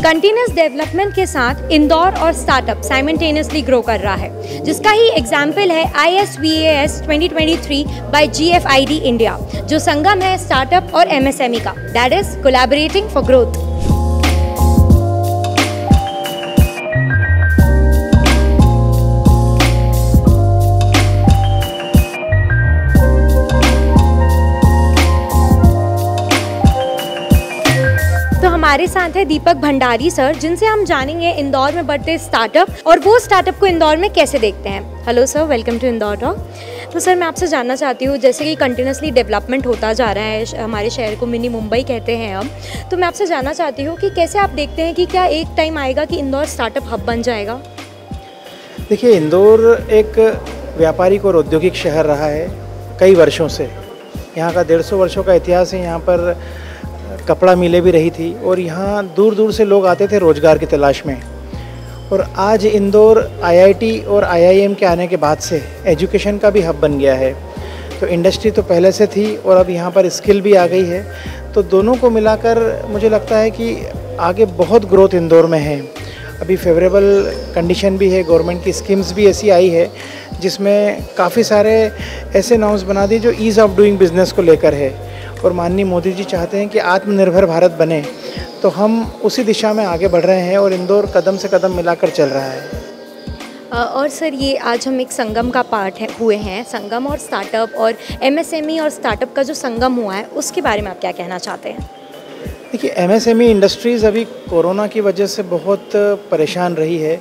Continuous development के साथ इंदौर और स्टार्टअप साइमल्टेनियसली ग्रो कर रहा है, जिसका ही एग्जाम्पल है ISVAS 2023 बाय GFID इंडिया, जो संगम है स्टार्टअप और MSME का, that is collaborating for growth. हमारे साथ है दीपक भंडारी सर, जिनसे हम जानेंगे इंदौर में बढ़ते स्टार्टअप और वो स्टार्टअप को इंदौर में कैसे देखते हैं। Hello sir, welcome to Indore talk. तो सर, मैं आपसे जानना चाहती हूँ, जैसे कि कंटिन्यूसली डेवलपमेंट होता जा रहा है, हमारे शहर को मिनी मुंबई कहते हैं हम, तो मैं आपसे जानना चाहती हूँ कि कैसे आप देखते हैं कि क्या एक टाइम आएगा कि इंदौर स्टार्टअप हब बन जाएगा? देखिए, इंदौर एक व्यापारिक और औद्योगिक शहर रहा है कई वर्षों से। यहाँ का 150 वर्षों का इतिहास है। यहाँ पर कपड़ा मिलें भी रही थी और यहाँ दूर दूर से लोग आते थे रोज़गार की तलाश में। और आज इंदौर IIT और IIM के आने के बाद से एजुकेशन का भी हब बन गया है। तो इंडस्ट्री तो पहले से थी और अब यहाँ पर स्किल भी आ गई है। तो दोनों को मिलाकर मुझे लगता है कि आगे बहुत ग्रोथ इंदौर में है। अभी फेवरेबल कंडीशन भी है, गवर्नमेंट की स्कीम्स भी ऐसी आई है जिसमें काफ़ी सारे ऐसे नॉर्म्स बना दी जो ईज़ ऑफ डूइंग बिज़नेस को लेकर है। और माननीय मोदी जी चाहते हैं कि आत्मनिर्भर भारत बने, तो हम उसी दिशा में आगे बढ़ रहे हैं और इंदौर कदम से कदम मिलाकर चल रहा है। और सर, ये आज हम एक संगम का पार्ट हुए हैं, संगम और स्टार्टअप और MSME और स्टार्टअप का जो संगम हुआ है, उसके बारे में आप क्या कहना चाहते हैं? देखिए, MSME इंडस्ट्रीज़ अभी कोरोना की वजह से बहुत परेशान रही है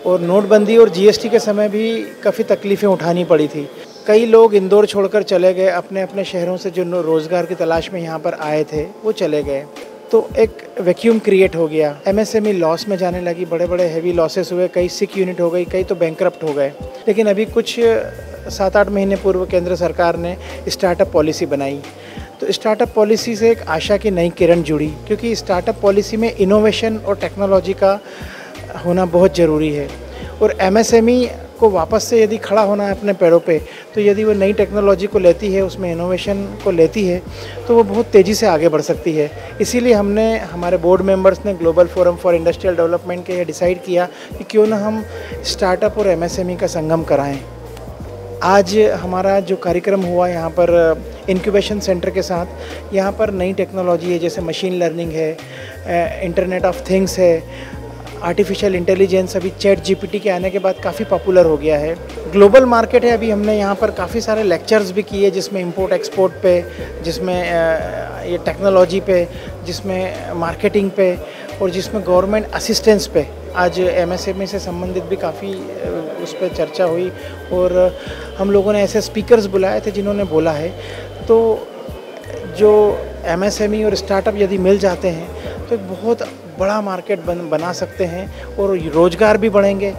और नोटबंदी और GST के समय भी काफ़ी तकलीफ़ें उठानी पड़ी थी। कई लोग इंदौर छोड़कर चले गए, अपने अपने शहरों से जो रोज़गार की तलाश में यहाँ पर आए थे वो चले गए, तो एक वैक्यूम क्रिएट हो गया। MSME लॉस में जाने लगी, बड़े बड़े हैवी लॉसेस हुए, कई सिक यूनिट हो गई, कई तो बैंकरप्ट हो गए। लेकिन अभी कुछ 7-8 महीने पूर्व केंद्र सरकार ने स्टार्टअप पॉलिसी बनाई। तो स्टार्टअप पॉलिसी से एक आशा की नई किरण जुड़ी, क्योंकि स्टार्टअप पॉलिसी में इनोवेशन और टेक्नोलॉजी का होना बहुत ज़रूरी है। और MSME को वापस से यदि खड़ा होना है अपने पैरों पे, तो यदि वो नई टेक्नोलॉजी को लेती है, उसमें इनोवेशन को लेती है, तो वो बहुत तेज़ी से आगे बढ़ सकती है। इसीलिए हमने, हमारे बोर्ड मेंबर्स ने global forum for industrial development के डिसाइड किया कि क्यों ना हम स्टार्टअप और MSME का संगम कराएं। आज हमारा जो कार्यक्रम हुआ यहाँ पर इंक्यूबेशन सेंटर के साथ, यहाँ पर नई टेक्नोलॉजी है, जैसे मशीन लर्निंग है, इंटरनेट ऑफ थिंग्स है, आर्टिफिशियल इंटेलिजेंस अभी ChatGPT के आने के बाद काफ़ी पॉपुलर हो गया है। ग्लोबल मार्केट है। अभी हमने यहाँ पर काफ़ी सारे लेक्चर्स भी किए, जिसमें इंपोर्ट एक्सपोर्ट पे, जिसमें ये टेक्नोलॉजी पे, जिसमें मार्केटिंग पे और जिसमें गवर्नमेंट असिस्टेंस पे। आज MSME से संबंधित भी काफ़ी उस पर चर्चा हुई और हम लोगों ने ऐसे स्पीकर्स बुलाए थे जिन्होंने बोला है। तो जो MSME और स्टार्टअप यदि मिल जाते हैं तो एक बहुत बड़ा मार्केट बना सकते हैं और रोज़गार भी बढ़ेंगे।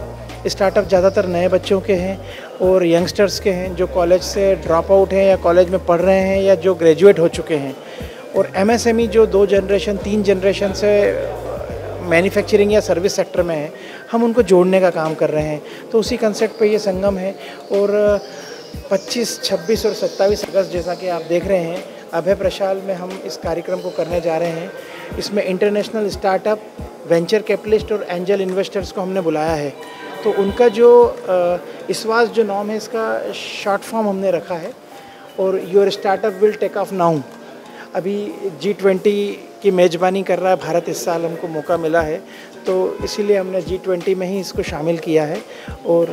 स्टार्टअप ज़्यादातर नए बच्चों के हैं और यंगस्टर्स के हैं, जो कॉलेज से ड्रॉप आउट हैं या कॉलेज में पढ़ रहे हैं या जो ग्रेजुएट हो चुके हैं। और MSME जो 2 जनरेशन 3 जनरेशन से मैन्युफैक्चरिंग या सर्विस सेक्टर में है, हम उनको जोड़ने का काम कर रहे हैं। तो उसी कंसेप्ट पे ये संगम है। और 25, 26 और 27 अगस्त, जैसा कि आप देख रहे हैं, अभय प्रशाल में हम इस कार्यक्रम को करने जा रहे हैं। इसमें इंटरनेशनल स्टार्टअप, वेंचर कैपिटलिस्ट और एंजल इन्वेस्टर्स को हमने बुलाया है। तो उनका जो ISWAS जो नाम है, इसका शॉर्ट फॉर्म हमने रखा है और your startup will take off now. अभी G20 की मेज़बानी कर रहा है भारत, इस साल हमको मौका मिला है, तो इसीलिए हमने G20 में ही इसको शामिल किया है। और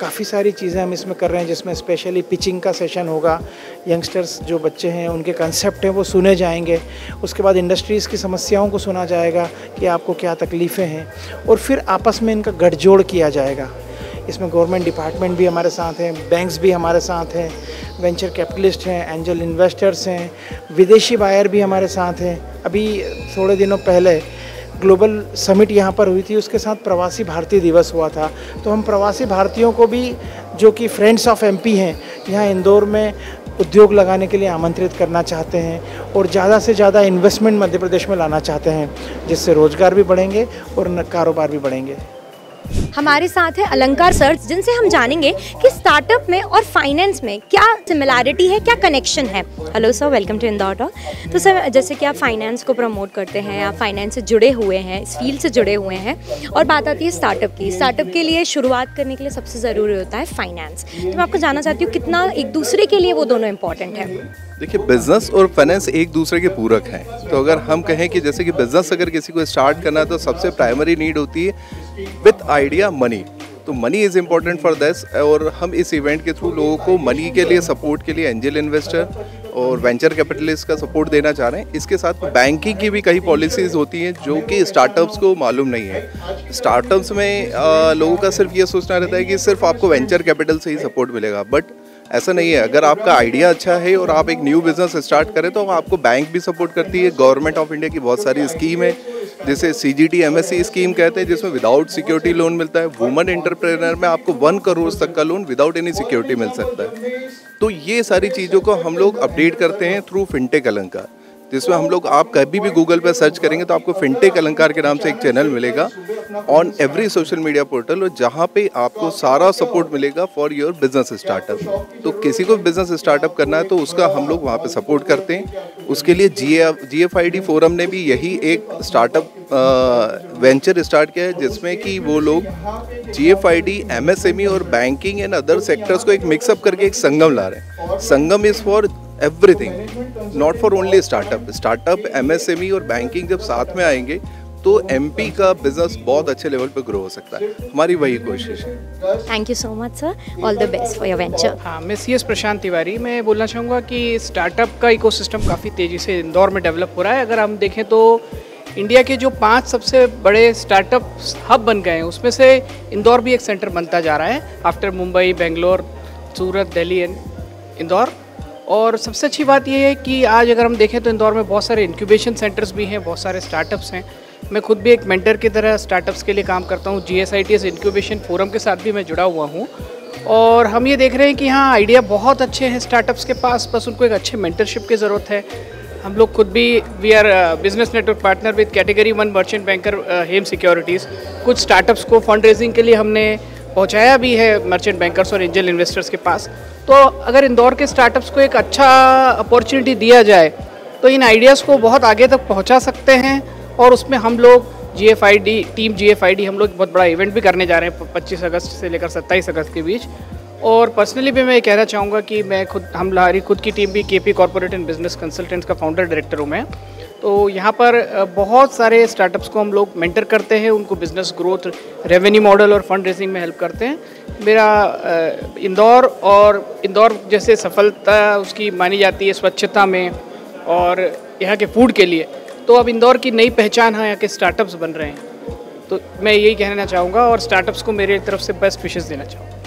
काफ़ी सारी चीज़ें हम इसमें कर रहे हैं, जिसमें स्पेशली पिचिंग का सेशन होगा। यंगस्टर्स जो बच्चे हैं, उनके कंसेप्ट हैं वो सुने जाएंगे। उसके बाद इंडस्ट्रीज़ की समस्याओं को सुना जाएगा कि आपको क्या तकलीफ़ें हैं, और फिर आपस में इनका गठजोड़ किया जाएगा। इसमें गवर्नमेंट डिपार्टमेंट भी हमारे साथ हैं, बैंक्स भी हमारे साथ हैं, वेंचर कैपिटलिस्ट हैं, एंजल इन्वेस्टर्स हैं, विदेशी बायर भी हमारे साथ हैं। अभी थोड़े दिनों पहले ग्लोबल समिट यहाँ पर हुई थी, उसके साथ प्रवासी भारतीय दिवस हुआ था। तो हम प्रवासी भारतीयों को भी, जो कि फ्रेंड्स ऑफ MP हैं, यहाँ इंदौर में उद्योग लगाने के लिए आमंत्रित करना चाहते हैं और ज़्यादा से ज़्यादा इन्वेस्टमेंट मध्य प्रदेश में लाना चाहते हैं, जिससे रोज़गार भी बढ़ेंगे और कारोबार भी बढ़ेंगे। हमारे साथ है अलंकार सर, जिनसे हम जानेंगे कि स्टार्टअप में और फाइनेंस में क्या सिमिलैरिटी है, क्या कनेक्शन है। Hello sir, welcome to Indore talk. तो सर, जैसे कि आप फाइनेंस को प्रमोट करते हैं, आप फाइनेंस से जुड़े हुए हैं, इस फील्ड से जुड़े हुए हैं, और बात आती है स्टार्टअप की। स्टार्टअप के लिए शुरुआत करने के लिए सबसे ज़रूरी होता है फाइनेंस। तो मैं आपको जानना चाहती हूँ कितना एक दूसरे के लिए वो दोनों इंपॉर्टेंट है। देखिए, बिजनेस और फाइनेंस एक दूसरे के पूरक हैं। तो अगर हम कहें कि जैसे कि बिजनेस अगर किसी को स्टार्ट करना है तो सबसे प्राइमरी नीड होती है विथ आइडिया मनी। तो money is important for this, और हम इस इवेंट के थ्रू लोगों को मनी के लिए सपोर्ट के लिए एंजल इन्वेस्टर और वेंचर कैपिटलिस्ट का सपोर्ट देना चाह रहे हैं। इसके साथ बैंकिंग की भी कई पॉलिसीज़ होती हैं जो कि स्टार्टअप्स को मालूम नहीं है। स्टार्टअप्स में लोगों का सिर्फ ये सोचना रहता है कि सिर्फ आपको वेंचर कैपिटल से ही सपोर्ट मिलेगा, बट ऐसा नहीं है। अगर आपका आइडिया अच्छा है और आप एक न्यू बिजनेस स्टार्ट करें तो आपको बैंक भी सपोर्ट करती है। गवर्नमेंट ऑफ इंडिया की बहुत सारी स्कीम है, जैसे CGT MSC स्कीम कहते हैं, जिसमें विदाउट सिक्योरिटी लोन मिलता है। वुमेन एंटरप्रेन्योर में आपको 1 करोड़ तक का लोन विदाउट एनी सिक्योरिटी मिल सकता है। तो ये सारी चीज़ों को हम लोग अपडेट करते हैं थ्रू फिनटेक अलंकार, जिसमें हम लोग, आप कभी भी गूगल पर सर्च करेंगे तो आपको फिनटेक अलंकार के नाम से एक चैनल मिलेगा on every social media portal, और जहाँ पे आपको सारा सपोर्ट मिलेगा फॉर योर बिजनेस स्टार्टअप। तो किसी को बिजनेस स्टार्टअप करना है तो उसका हम लोग वहाँ पे सपोर्ट करते हैं। उसके लिए GFID फोरम ने भी यही एक स्टार्टअप वेंचर स्टार्ट किया है, जिसमें कि वो लोग GFID, MSME और बैंकिंग एंड अदर सेक्टर्स को एक मिक्सअप करके एक संगम ला रहे हैं। Sangam is for everything, not for only startup, MSME और बैंकिंग जब साथ में आएंगे तो MP का बिजनेस बहुत अच्छे लेवल पे ग्रो हो सकता है। हमारी वही कोशिश है। Thank you so much sir, all the best for your venture. हाँ, मैं CS प्रशांत तिवारी। मैं बोलना चाहूँगा कि स्टार्टअप का इकोसिस्टम काफ़ी तेज़ी से इंदौर में डेवलप हो रहा है। अगर हम देखें तो इंडिया के जो 5 सबसे बड़े स्टार्टअप हब बन गए हैं, उसमें से इंदौर भी एक सेंटर बनता जा रहा है after Mumbai, Bangalore, Surat, Delhi and Indore. और सबसे अच्छी बात यह है कि आज अगर हम देखें तो इंदौर में बहुत सारे इंक्यूबेशन सेंटर्स भी हैं, बहुत सारे स्टार्टअप्स हैं। मैं खुद भी एक मेंटर की तरह स्टार्टअप्स के लिए काम करता हूँ। GSITS इंक्यूबेशन फोरम के साथ भी मैं जुड़ा हुआ हूँ, और हम ये देख रहे हैं कि हाँ, आइडिया बहुत अच्छे हैं स्टार्टअप्स के पास, बस उनको एक अच्छे मेंटरशिप की ज़रूरत है। हम लोग खुद भी we are business network partner with category 1 merchant banker Hem securities. कुछ स्टार्टअप्स को फंड रेजिंग के लिए हमने पहुंचाया भी है मर्चेंट बैंकर्स और एंजल इन्वेस्टर्स के पास। तो अगर इंदौर के स्टार्टअप्स को एक अच्छा अपॉर्चुनिटी दिया जाए तो इन आइडियाज़ को बहुत आगे तक पहुंचा सकते हैं। और उसमें हम लोग टीम GFID हम लोग बहुत बड़ा इवेंट भी करने जा रहे हैं 25 अगस्त से लेकर 27 अगस्त के बीच। और पर्सनली भी मैं ये कहना चाहूँगा कि मैं हमारी खुद की टीम भी KP corporate and business consultants का फाउंडर डायरेक्टर हूँ मैं। तो यहाँ पर बहुत सारे स्टार्टअप्स को हम लोग मेंटर करते हैं, उनको बिजनेस ग्रोथ, रेवेन्यू मॉडल और फंड रेजिंग में हेल्प करते हैं। मेरा इंदौर जैसे सफलता उसकी मानी जाती है स्वच्छता में और यहाँ के फूड के लिए, तो अब इंदौर की नई पहचान है, यहाँ के स्टार्टअप्स बन रहे हैं। तो मैं यही कहना चाहूँगा और स्टार्टअप्स को मेरे तरफ से बेस्ट विशेस देना चाहूँगा।